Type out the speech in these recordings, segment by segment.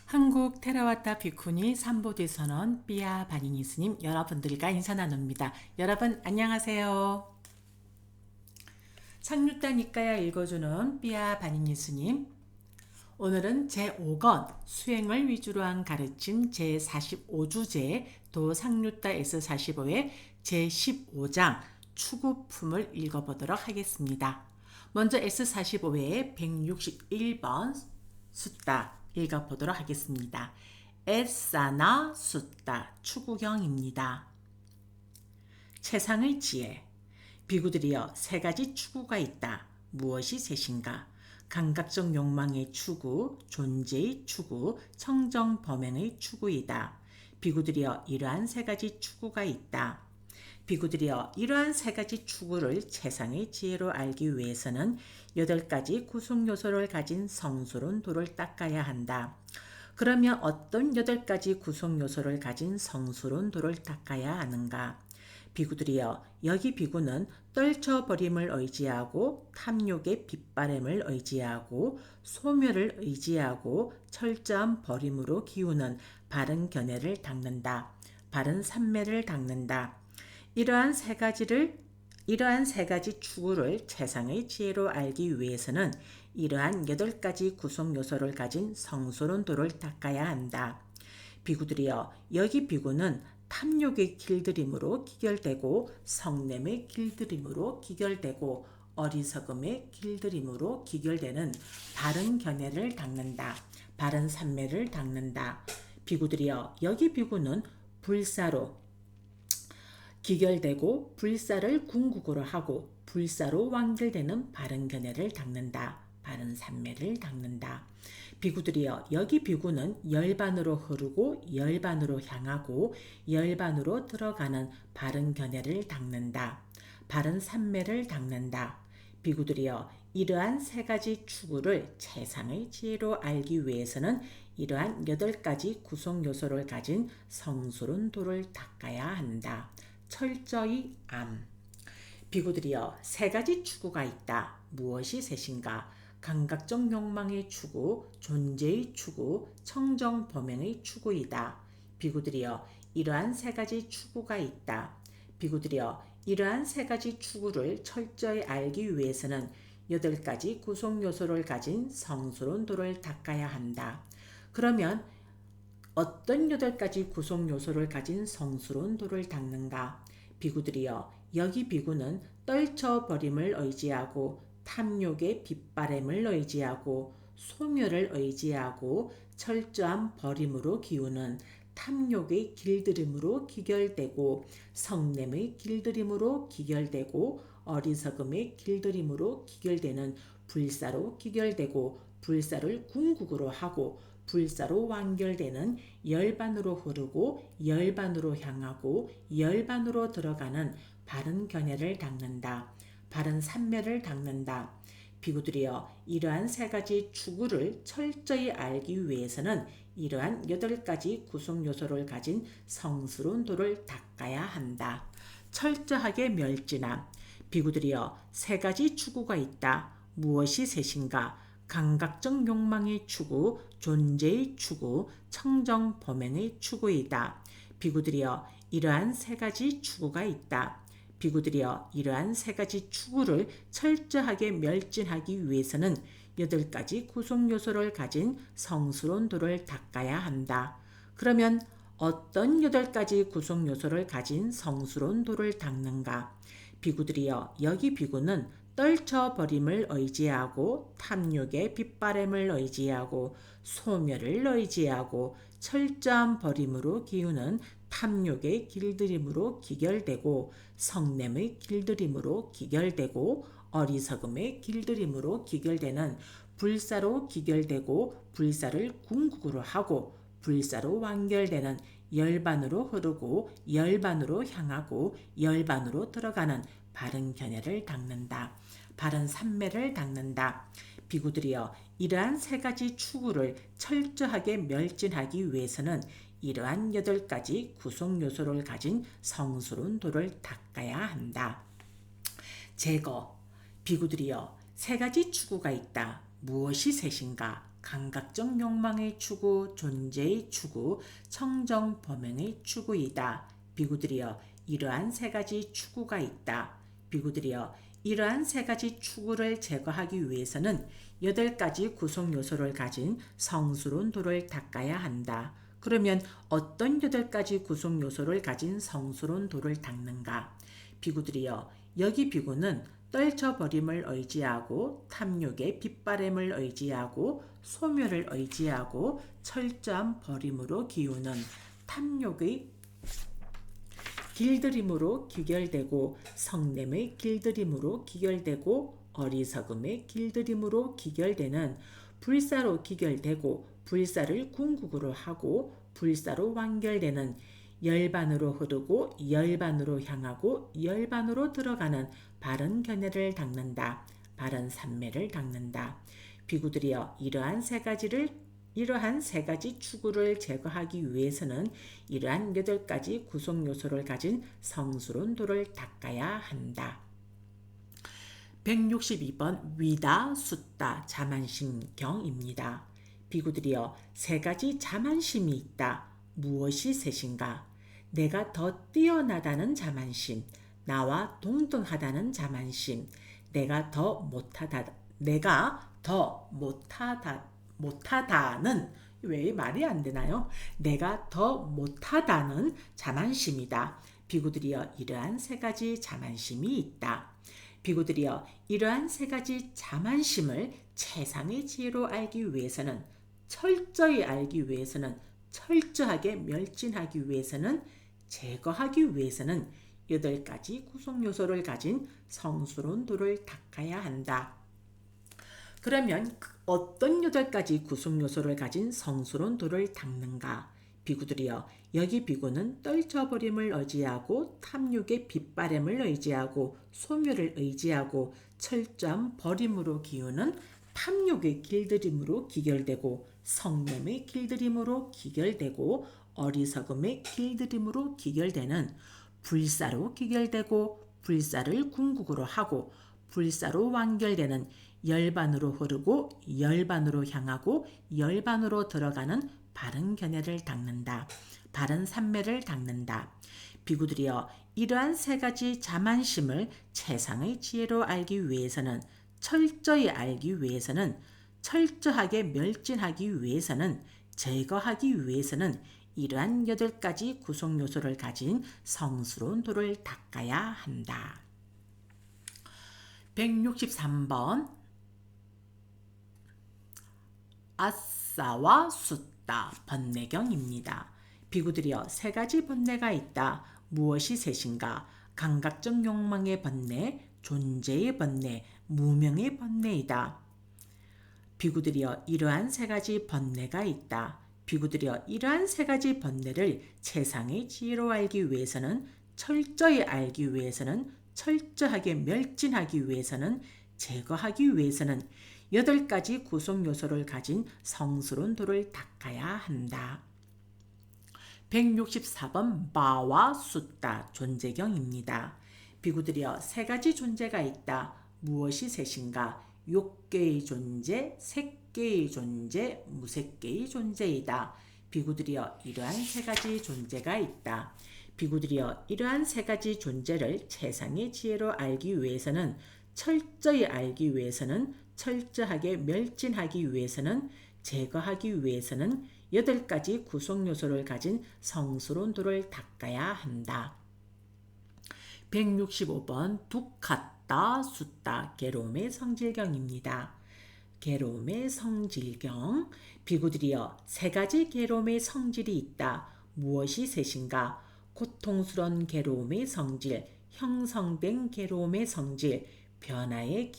한국 테라와타 비쿠니 삼보디 선원 삐아 바니니 스님 여러분들과 인사 나눕니다. 여러분 안녕하세요. 상류타 니까야 읽어주는 삐아 바니니 스님. 오늘은 제5권 수행을 위주로 한 가르침 제45주제 도 상류타 S45의 제15장 추구품을 읽어보도록 하겠습니다. 먼저 S45회의 161번 숫다 읽어보도록 하겠습니다. 에사나 숫다 추구경입니다. 최상의 지혜. 비구들이여, 세 가지 추구가 있다. 무엇이 셋인가? 감각적 욕망의 추구, 존재의 추구, 청정 범행의 추구이다. 비구들이여, 이러한 세 가지 추구가 있다. 비구들이여, 이러한 세 가지 추구를 최상의 지혜로 알기 위해서는 8가지 구성 요소를 가진 성스러운 돌을 닦아야 한다. 그러면 어떤 8가지 구성 요소를 가진 성스러운 돌을 닦아야 하는가? 비구들이여, 여기 비구는 떨쳐버림을 의지하고 탐욕의 빗바람을 의지하고 소멸을 의지하고 철저한 버림으로 기우는 바른 견해를 닦는다. 바른 삼매를 닦는다. 이러한 세 가지 추구를 최상의 지혜로 알기 위해서는 이러한 8가지 구성 요소를 가진 성스러운 돌을 닦아야 한다. 비구들이여, 여기 비구는 탐욕의 길들임으로 기결되고 성냄의 길들임으로 기결되고 어리석음의 길들임으로 기결되는 바른 견해를 닦는다. 바른 삼매를 닦는다. 비구들이여, 여기 비구는 불사로 기결되고 불사를 궁극으로 하고 불사로 완결되는 바른 견해를 닦는다. 바른 삼매를 닦는다. 비구들이여, 여기 비구는 열반으로 흐르고 열반으로 향하고 열반으로 들어가는 바른 견해를 닦는다. 바른 삼매를 닦는다. 비구들이여, 이러한 세 가지 추구를 최상의 지혜로 알기 위해서는 이러한 8가지 구성 요소를 가진 성스러운 돌을 닦아야 한다. 철저히 암. 비구들이여, 세 가지 추구가 있다. 무엇이 셋인가? 감각적 욕망의 추구, 존재의 추구, 청정 범행의 추구이다. 비구들이여, 이러한 세 가지 추구가 있다. 비구들이여, 이러한 세 가지 추구를 철저히 알기 위해서는 8가지 구성 요소를 가진 성스러운 돌을 닦아야 한다. 그러면 어떤 8가지 구성 요소를 가진 성스러운 돌을 닦는가? 비구들이여, 여기 비구는 떨쳐버림을 의지하고 탐욕의 빗바람을 의지하고 소멸을 의지하고 철저한 버림으로 기우는 탐욕의 길들임으로 기결되고 성냄의 길들임으로 기결되고 어리석음의 길들임으로 기결되는 불사로 기결되고 불사를 궁극으로 하고 불사로 완결되는 열반으로 흐르고 열반으로 향하고 열반으로 들어가는 바른 견해를 닦는다. 바른 삼매를 닦는다. 비구들이여, 이러한 세 가지 추구를 철저히 알기 위해서는 이러한 8가지 구성 요소를 가진 성스러운 돌을 닦아야 한다. 철저하게 멸진함. 비구들이여, 세 가지 추구가 있다. 무엇이 셋인가? 감각적 욕망의 추구, 존재의 추구, 청정 범행의 추구이다. 비구들이여, 이러한 세 가지 추구가 있다. 비구들이여, 이러한 세 가지 추구를 철저하게 멸진하기 위해서는 8가지 구성 요소를 가진 성스러운 돌을 닦아야 한다. 그러면 어떤 8가지 구성 요소를 가진 성스러운 돌을 닦는가? 비구들이여, 여기 비구는 떨쳐버림을 의지하고 탐욕의 빗바람을 의지하고 소멸을 의지하고 철저한 버림으로 기우는 탐욕의 길들임으로 기결되고 성냄의 길들임으로 기결되고 어리석음의 길들임으로 기결되는 불사로 기결되고 불사를 궁극으로 하고 불사로 완결되는 열반으로 흐르고 열반으로 향하고 열반으로 들어가는 바른 견해를 닦는다. 바른 삼매를 닦는다. 비구들이여, 이러한 세 가지 추구를 철저하게 멸진하기 위해서는 이러한 8가지 구성 요소를 가진 성스러운 돌을 닦아야 한다. 제거. 비구들이여, 세 가지 추구가 있다. 무엇이 셋인가? 감각적 욕망의 추구, 존재의 추구, 청정 범행의 추구이다. 비구들이여 이러한 세 가지 추구가 있다. 비구들이여 이러한 세 가지 추구를 제거하기 위해서는 8가지 구성 요소를 가진 성스러운 돌을 닦아야 한다. 그러면 어떤 8가지 구성 요소를 가진 성스러운 돌을 닦는가? 비구들이여 여기 비구는 떨쳐버림을 의지하고 탐욕의 빗바램을 의지하고 소멸을 의지하고 철저한 버림으로 기우는 탐욕의 길들임으로 기결되고 성냄의 길들임으로 기결되고 어리석음의 길들임으로 기결되는 불사로 기결되고 불사를 궁극으로 하고 불사로 완결되는 열반으로 흐르고 열반으로 향하고 열반으로 들어가는 바른 견해를 닦는다. 바른 삼매를 닦는다. 비구들이여 이러한 세 가지 추구를 제거하기 위해서는 이러한 8가지 구성 요소를 가진 성스러운 돌을 닦아야 한다. 162번 위다 숫다 자만심경입니다. 비구들이여 세 가지 자만심이 있다. 무엇이 셋인가? 내가 더 뛰어나다는 자만심, 나와 동등하다는 자만심, 내가 더 못하다는 왜 말이 안 되나요? 내가 더 못하다는 자만심이다. 비구들이여 이러한 세 가지 자만심이 있다. 비구들이여 이러한 세 가지 자만심을 최상의 지혜로 알기 위해서는 철저히 알기 위해서는 철저하게 멸진하기 위해서는 제거하기 위해서는 8가지 구성 요소를 가진 성스러운 돌을 닦아야 한다. 그러면 어떤 8가지 구성 요소를 가진 성스러운 돌을 닦는가? 비구들이여 여기 비구는 떨쳐버림을 의지하고 탐욕의 빗바램을 의지하고 소멸을 의지하고 철저한 버림으로 기우는 탐욕의 길들임으로 기결되고 성냄의 길들임으로 기결되고 어리석음의 길들임으로 기결되는 불사로 기결되고 불사를 궁극으로 하고 불사로 완결되는 열반으로 흐르고 열반으로 향하고 열반으로 들어가는 바른 견해를 닦는다. 바른 삼매를 닦는다. 비구들이여 이러한 세 가지 자만심을 최상의 지혜로 알기 위해서는 철저히 알기 위해서는 철저하게 멸진하기 위해서는 제거하기 위해서는 이러한 8가지 구성 요소를 가진 성스러운 돌을 닦아야 한다. 163번 아싸와 숫다 번뇌경입니다. 비구들이여 세 가지 번뇌가 있다. 무엇이 셋인가? 감각적 욕망의 번뇌, 존재의 번뇌, 무명의 번뇌이다. 비구들이여 이러한 세 가지 번뇌가 있다. 비구들이여 이러한 세 가지 번뇌를 최상의 지혜로 알기 위해서는 철저히 알기 위해서는 철저하게 멸진하기 위해서는 제거하기 위해서는 8가지 구성 요소를 가진 성스러운 돌을 닦아야 한다. 164번 마와 숫다 존재경입니다. 비구들이여 세 가지 존재가 있다. 무엇이 셋인가? 욕계의 존재, 색계의 존재, 무색계의 존재이다. 비구들이여 이러한 세 가지 존재가 있다. 비구들이여 이러한 세 가지 존재를 최상의 지혜로 알기 위해서는 철저히 알기 위해서는 철저하게 멸진하기 위해서는 제거하기 위해서는 8가지 구성 요소를 가진 성스러운 돌을 닦아야 한다. 165번 두카타 숫다 괴로움의 성질경입니다. 괴로움의 성질경 비구들이여 세 가지 괴로움의 성질이 있다. 무엇이 셋인가? 고통스러운 괴로움의 성질, 형성된 괴로움의 성질, 변화에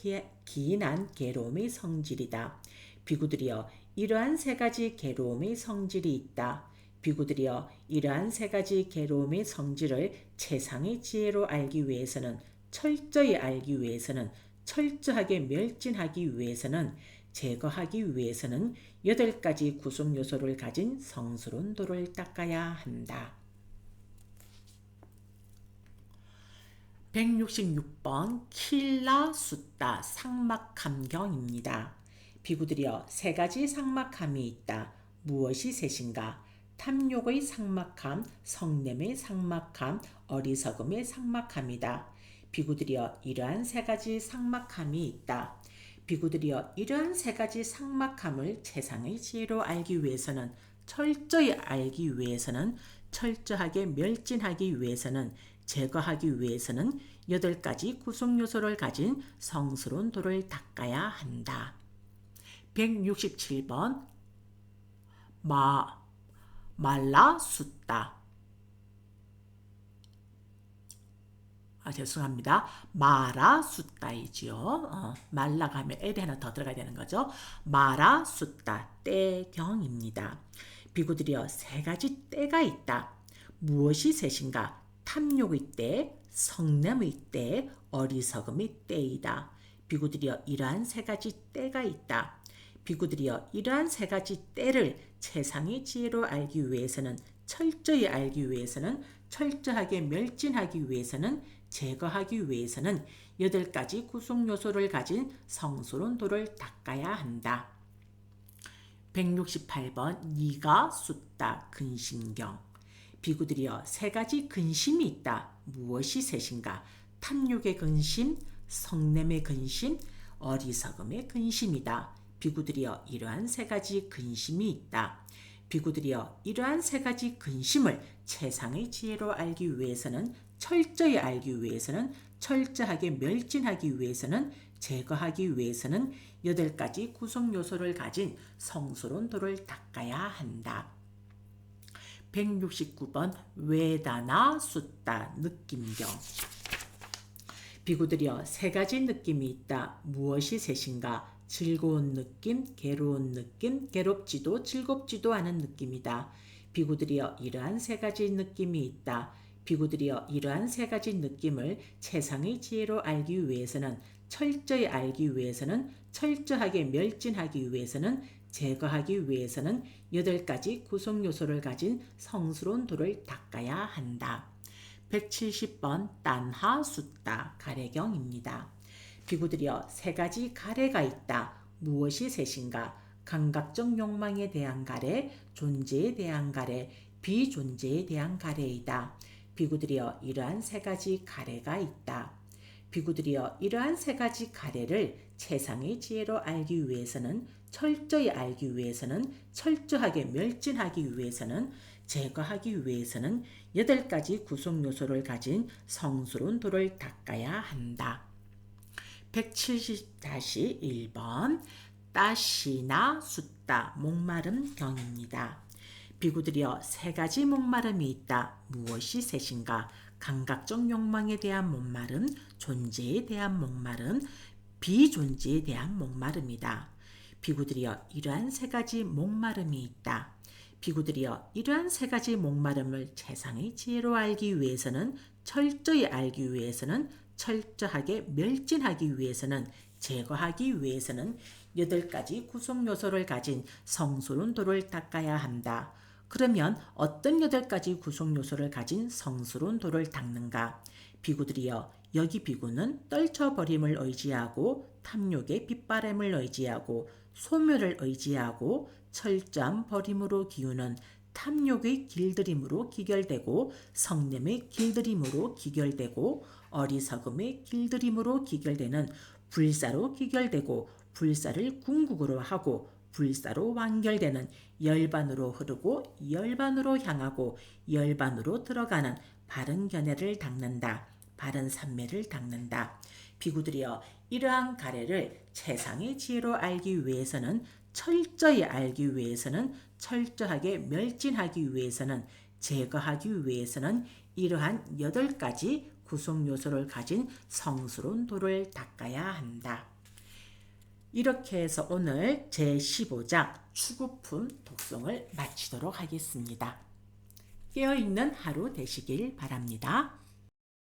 기인한 괴로움의 성질이다. 비구들이여 이러한 세 가지 괴로움의 성질이 있다. 비구들이여 이러한 세 가지 괴로움의 성질을 최상의 지혜로 알기 위해서는 철저히 알기 위해서는 철저하게 멸진하기 위해서는 제거하기 위해서는 8가지 구성 요소를 가진 성스러운 돌을 닦아야 한다. 166번 킬라 숫다 상막함경입니다. 비구들이여 세 가지 삭막함이 있다. 무엇이 셋인가? 탐욕의 삭막함, 성냄의 삭막함, 어리석음의 삭막함이다. 비구들이여 이러한 세 가지 삭막함이 있다. 비구들이여 이러한 세 가지 삭막함을 최상의 지혜로 알기 위해서는 철저히 알기 위해서는 철저하게 멸진하기 위해서는 제거하기 위해서는 8가지 구성 요소를 가진 성스러운 돌을 닦아야 한다. 167번 말라 숫다. 죄송합니다. 마라 숫다이지요. 말라가 하면 L이 하나 더 들어가야 되는 거죠. 마라 숫다 때경입니다. 비구들이여 세 가지 때가 있다. 무엇이 셋인가? 탐욕의 때, 성냄의 때, 어리석음의 때이다. 비구들이여 이러한 세 가지 때가 있다. 비구들이여 이러한 세 가지 때를 최상의 지혜로 알기 위해서는 철저히 알기 위해서는 철저하게 멸진하기 위해서는 제거하기 위해서는 8가지 구성 요소를 가진 성스러운 돌을 닦아야 한다. 168번 니가 숫다 근심경. 비구들이여 세 가지 근심이 있다. 무엇이 셋인가? 탐욕의 근심, 성냄의 근심, 어리석음의 근심이다. 비구들이여 이러한 세 가지 근심이 있다. 비구들이여 이러한 세 가지 근심을 최상의 지혜로 알기 위해서는 철저히 알기 위해서는 철저하게 멸진하기 위해서는 제거하기 위해서는 8가지 구성 요소를 가진 성스러운 돌을 닦아야 한다. 169번 외다나 숫다 느낌경. 비구들이여 세 가지 느낌이 있다. 무엇이 셋인가? 즐거운 느낌, 괴로운 느낌, 괴롭지도 즐겁지도 않은 느낌이다. 비구들이여 이러한 세 가지 느낌이 있다. 비구들이여 이러한 세 가지 느낌을 최상의 지혜로 알기 위해서는 철저히 알기 위해서는 철저하게 멸진하기 위해서는 제거하기 위해서는 8가지 구성 요소를 가진 성스러운 돌을 닦아야 한다. 170번 딴하 숫다 가래경입니다. 비구들이여 세 가지 가래가 있다. 무엇이 셋인가? 감각적 욕망에 대한 가래, 존재에 대한 가래, 비존재에 대한 가래이다. 비구들이여 이러한 세 가지 가래가 있다. 비구들이여 이러한 세 가지 가래를 최상의 지혜로 알기 위해서는 철저히 알기 위해서는 철저하게 멸진하기 위해서는 제거하기 위해서는 8가지 구성 요소를 가진 성스러운 돌을 닦아야 한다. 170-1번 따시나 숫다 목마름 경입니다. 비구들이여 세 가지 목마름이 있다. 무엇이 셋인가? 감각적 욕망에 대한 목마름, 존재에 대한 목마름, 비존재에 대한 목마름이다. 비구들이여 이러한 세 가지 목마름이 있다. 비구들이여 이러한 세 가지 목마름을 최상의 지혜로 알기 위해서는 철저히 알기 위해서는 철저하게 멸진하기 위해서는 제거하기 위해서는 8가지 구성 요소를 가진 성스러운 돌을 닦아야 한다. 그러면 어떤 8가지 구성 요소를 가진 성스러운 돌을 닦는가? 비구들이여 여기 비구는 떨쳐버림을 의지하고 탐욕의 빗바람을 의지하고 소멸을 의지하고 철저한 버림으로 기우는 탐욕의 길들임으로 기결되고 성냄의 길들임으로 기결되고 어리석음의 길들임으로 기결되는 불사로 기결되고 불사를 궁극으로 하고 불사로 완결되는 열반으로 흐르고 열반으로 향하고 열반으로 들어가는 바른 견해를 닦는다. 바른 삼매를 닦는다. 비구들이여 이러한 가래를 최상의 지혜로 알기 위해서는 철저히 알기 위해서는 철저하게 멸진하기 위해서는 제거하기 위해서는 이러한 8가지 구성 요소를 가진 성스러운 돌을 닦아야 한다. 이렇게 해서 오늘 제15장 추구품 독송을 마치도록 하겠습니다. 깨어있는 하루 되시길 바랍니다.